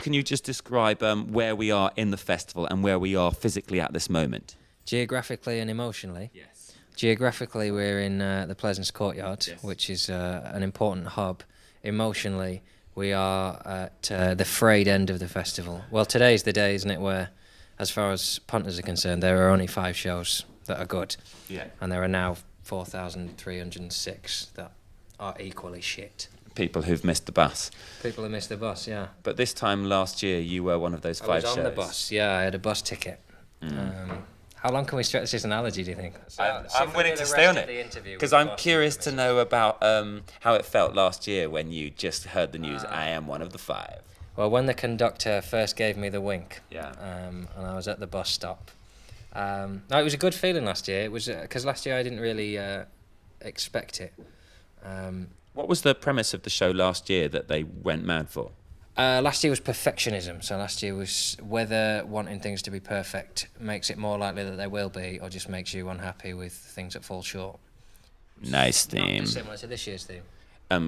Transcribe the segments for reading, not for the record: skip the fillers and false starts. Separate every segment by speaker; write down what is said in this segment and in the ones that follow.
Speaker 1: can you just describe where we are in the festival and where we are physically at this moment?
Speaker 2: Geographically and emotionally?
Speaker 1: Yes.
Speaker 2: Geographically, we're in the Pleasance Courtyard,
Speaker 1: Yes.
Speaker 2: which is an important hub. Emotionally, we are at the frayed end of the festival. Well, today's the day, isn't it, where, as far as punters are concerned, there are only 5 shows that are good.
Speaker 1: Yeah.
Speaker 2: And there are now 4,306 that are equally shit.
Speaker 1: People who've missed the bus.
Speaker 2: People who missed the bus, yeah.
Speaker 1: But this time last year, you were one of those 5 shows.
Speaker 2: I was on the bus, yeah, I had a bus ticket. How long can we stretch this analogy, do you think?
Speaker 1: I'm willing to stay on it, because I'm curious to know about how it felt last year when you just heard the news, I am one of the 5.
Speaker 2: Well, when the conductor first gave me the wink,
Speaker 1: Yeah.
Speaker 2: and I was at the bus stop, no, it was a good feeling last year. It was, because last year I didn't really expect it.
Speaker 1: What was the premise of the show last year that they went mad for?
Speaker 2: Last year was perfectionism. So last year was whether wanting things to be perfect makes it more likely that they will be, or just makes you unhappy with things that fall short.
Speaker 1: Nice theme.
Speaker 2: Not similar to this year's theme.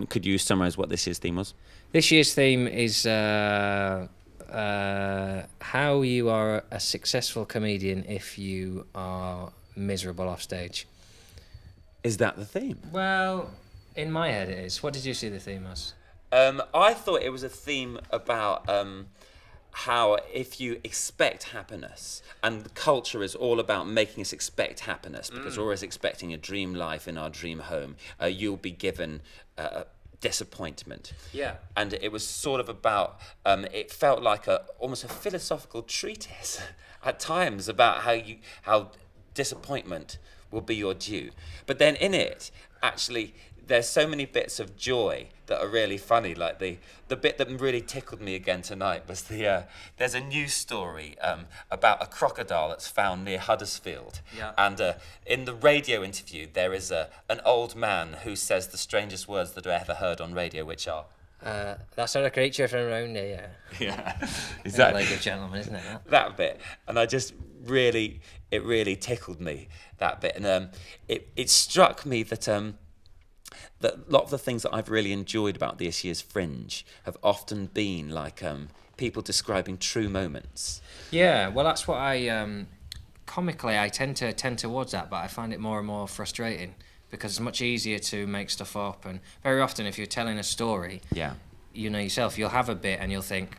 Speaker 1: Could you summarise what this year's theme was?
Speaker 2: This year's theme is how you are a successful comedian if you are miserable off stage.
Speaker 1: Is that the theme?
Speaker 2: Well, in my head it is. What did you see the theme as?
Speaker 1: I thought it was a theme about how if you expect happiness, and the culture is all about making us expect happiness, because we're always expecting a dream life in our dream home, you'll be given disappointment.
Speaker 2: Yeah.
Speaker 1: And it was sort of about, it felt like almost a philosophical treatise at times about how disappointment will be your due. But then in it, actually, there's so many bits of joy that are really funny. Like the bit that really tickled me again tonight was there's a news story about a crocodile that's found near Huddersfield.
Speaker 2: Yeah.
Speaker 1: And in the radio interview, there is an old man who says the strangest words that I ever heard on radio, which are...
Speaker 2: That's not a creature from around here.
Speaker 1: Yeah, exactly.
Speaker 2: Like a gentleman, isn't it?
Speaker 1: That bit, and I just really tickled me, that bit, and it struck me that that a lot of the things that I've really enjoyed about this year's Fringe have often been like people describing true moments.
Speaker 2: Yeah, well, that's what comically I tend towards that, but I find it more and more frustrating because it's much easier to make stuff up, and very often if you're telling a story,
Speaker 1: Yeah.
Speaker 2: you know yourself, you'll have a bit and you'll think,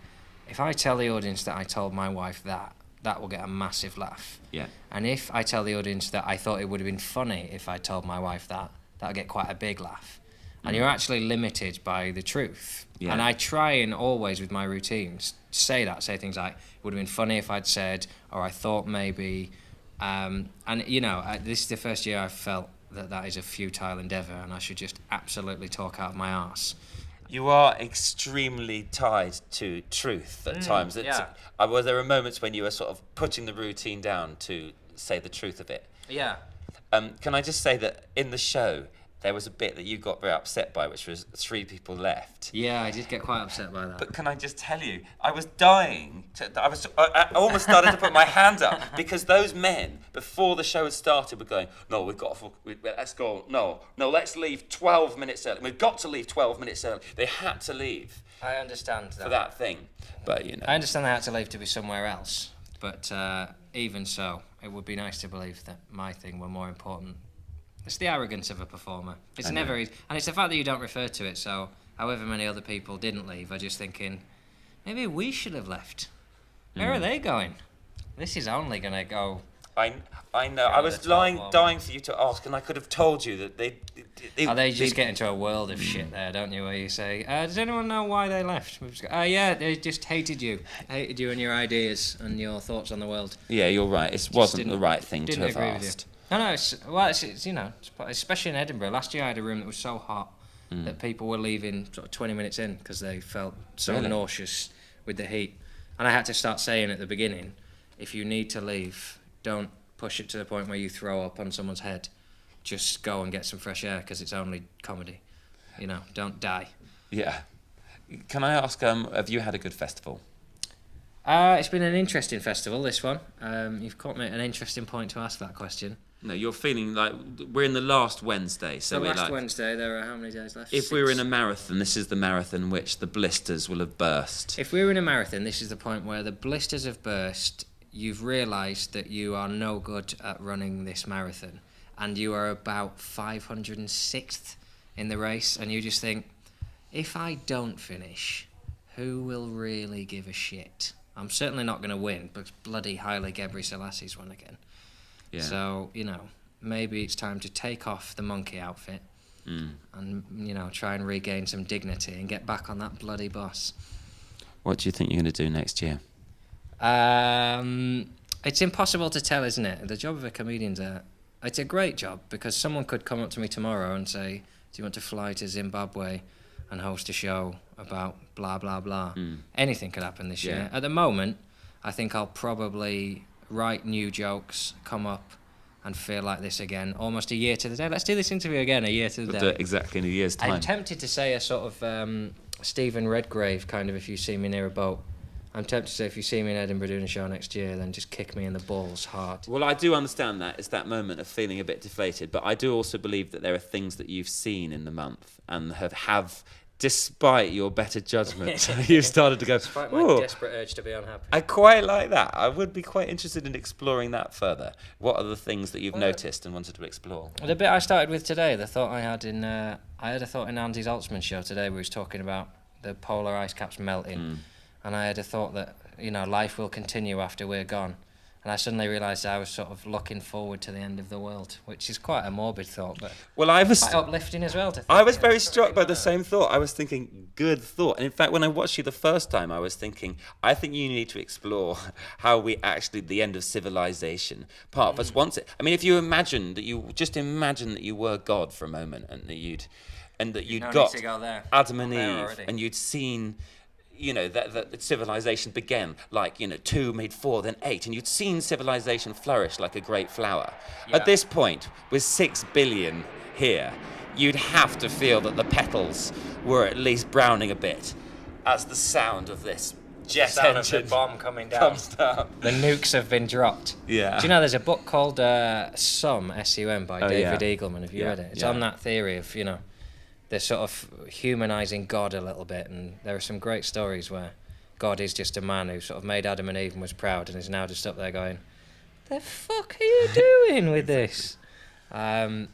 Speaker 2: if I tell the audience that I told my wife that will get a massive laugh.
Speaker 1: Yeah.
Speaker 2: And if I tell the audience that I thought it would have been funny if I told my wife that'll get quite a big laugh. And you're actually limited by the truth.
Speaker 1: Yeah.
Speaker 2: And I try and always, with my routines, say things like, it would have been funny if I'd said, or I thought maybe, and you know, this is the first year I've felt that is a futile endeavour and I should just absolutely talk out of my arse.
Speaker 1: You are extremely tied to truth at times.
Speaker 2: Yeah.
Speaker 1: There are moments when you are sort of putting the routine down to say the truth of it.
Speaker 2: Yeah.
Speaker 1: Can I just say that in the show, there was a bit that you got very upset by, which was 3 people left.
Speaker 2: Yeah, I did get quite upset by that.
Speaker 1: But can I just tell you, I was dying. I almost started to put my hand up because those men, before the show had started, were going, no, let's go, no, let's leave 12 minutes early. We've got to leave 12 minutes early. They had to leave.
Speaker 2: I understand that.
Speaker 1: For that thing. But, you know.
Speaker 2: I understand they had to leave to be somewhere else. But even so, it would be nice to believe that my thing were more important. It's the arrogance of a performer. It's never easy. And it's the fact that you don't refer to it, so however many other people didn't leave are just thinking, maybe we should have left. Where are they going? This is only going to go...
Speaker 1: I know. I was dying for you to ask, and I could have told you that they
Speaker 2: just get into a world of shit there, don't you, where you say, does anyone know why they left? Yeah, they just hated you and your ideas and your thoughts on the world.
Speaker 1: Yeah, you're right. It wasn't the right thing to have asked.
Speaker 2: No, it's you know, especially in Edinburgh. Last year I had a room that was so hot that people were leaving sort of 20 minutes in because they felt so nauseous with the heat. And I had to start saying at the beginning, if you need to leave, don't push it to the point where you throw up on someone's head. Just go and get some fresh air because it's only comedy. You know, don't die.
Speaker 1: Yeah. Can I ask, have you had a good festival?
Speaker 2: It's been an interesting festival, this one. You've caught me at an interesting point to ask that question.
Speaker 1: No, you're feeling like we're in the last Wednesday. So
Speaker 2: the
Speaker 1: we're
Speaker 2: last
Speaker 1: like,
Speaker 2: Wednesday, there are how many days left?
Speaker 1: if
Speaker 2: 6.
Speaker 1: we were in a marathon, this is the marathon in which the blisters will have burst.
Speaker 2: If we were in a marathon, this is the point where the blisters have burst. You've realised that you are no good at running this marathon, and you are about 506th in the race, and you just think, if I don't finish, who will really give a shit? I'm certainly not going to win, but bloody Haile Gebrselassie won again.
Speaker 1: Yeah.
Speaker 2: So, maybe it's time to take off the monkey outfit and, try and regain some dignity and get back on that bloody bus.
Speaker 1: What do you think you're going to do next year?
Speaker 2: It's impossible to tell, isn't it? The job of a comedian's it's a great job, because someone could come up to me tomorrow and say, do you want to fly to Zimbabwe and host a show about blah, blah, blah? Anything could happen this year. At the moment, I think I'll probably write new jokes, come up and feel like this again, almost a year to the day. Let's do this interview again, a year to the day.
Speaker 1: Do it exactly in a year's time.
Speaker 2: I'm tempted to say a sort of Stephen Redgrave kind of, if you see me near a boat. I'm tempted to say, if you see me in Edinburgh doing a show next year, then just kick me in the balls hard.
Speaker 1: Well, I do understand that. It's that moment of feeling a bit deflated. But I do also believe that there are things that you've seen in the month and have despite your better judgment, you've started to go,
Speaker 2: despite my desperate urge to be unhappy.
Speaker 1: I quite like that. I would be quite interested in exploring that further. What are the things that you've noticed and wanted to explore?
Speaker 2: The bit I started with today, the thought I had in... I had a thought in Andy Zaltzman's show today where he was talking about the polar ice caps melting. And I had a thought that, life will continue after we're gone. And I suddenly realised I was sort of looking forward to the end of the world, which is quite a morbid thought, but quite uplifting as well.
Speaker 1: I was very struck by the same thought. I was thinking, good thought. And in fact, when I watched you the first time, I was thinking, I think you need to explore how we actually, the end of civilization, part of us wants it. I mean, if you imagine that you were God for a moment and that you'd got Adam and Eve and you'd seen... that civilization began like, 2 made 4, then 8, and you'd seen civilization flourish like a great flower. Yeah. At this point, with 6 billion here, you'd have to feel that the petals were at least browning a bit as the sound of this jet engine
Speaker 2: of the bomb coming down.
Speaker 1: Comes down.
Speaker 2: The nukes have been dropped.
Speaker 1: Yeah.
Speaker 2: Do you know there's a book called Sum, S-U-M, by David Eagleman? Have you read it? It's on that theory of, they're sort of humanising God a little bit, and there are some great stories where God is just a man who sort of made Adam and Eve and was proud and is now just up there going, the fuck are you doing with this? I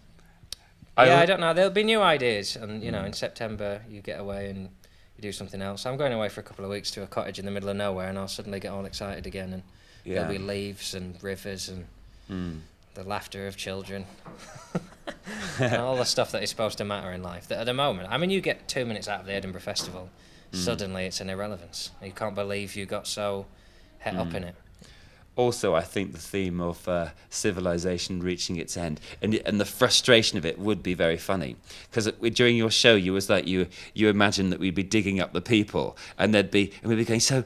Speaker 2: don't know. There'll be new ideas, and, in September you get away and you do something else. I'm going away for a couple of weeks to a cottage in the middle of nowhere, and I'll suddenly get all excited again, and there'll be leaves and rivers and the laughter of children. And all the stuff that is supposed to matter in life. That at the moment, I mean, you get 2 minutes out of the Edinburgh Festival, suddenly it's an irrelevance. You can't believe you got so het up in it.
Speaker 1: Also, I think the theme of civilization reaching its end and the frustration of it would be very funny. Because during your show, you imagined that we'd be digging up the people and we'd be going, so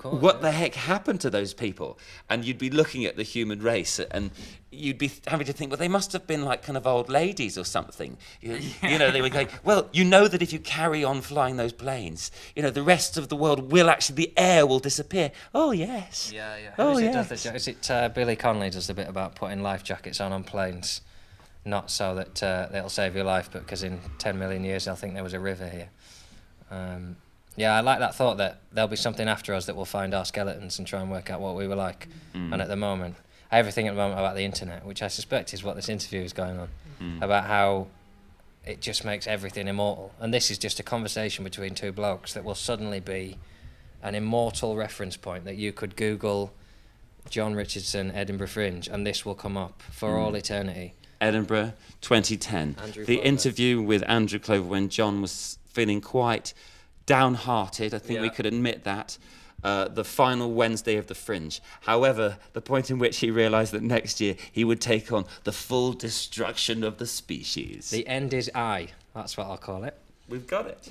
Speaker 1: what the heck happened to those people? And you'd be looking at the human race and you'd be having to think, well, they must have been like kind of old ladies or something. They were going, well, that if you carry on flying those planes, the rest of the world will actually, the air will disappear. Oh, yes.
Speaker 2: Yeah.
Speaker 1: Oh, yes.
Speaker 2: Is it Billy Connolly does the bit about putting life jackets on planes, not so that it'll save your life, but because in 10 million years they'll think there was a river here. I like that thought that there'll be something after us that will find our skeletons and try and work out what we were like. And at the moment, everything at the moment about the internet, which I suspect is what this interview is going on, about how it just makes everything immortal. And this is just a conversation between two blokes that will suddenly be an immortal reference point that you could Google Jon Richardson, Edinburgh Fringe, and this will come up for all eternity.
Speaker 1: Edinburgh 2010. The interview with Andrew Clover when Jon was feeling quite downhearted, I think we could admit that. The final Wednesday of the Fringe. However, the point in which he realised that next year he would take on the full destruction of the species.
Speaker 2: The end is I. That's what I'll call it.
Speaker 1: We've got it.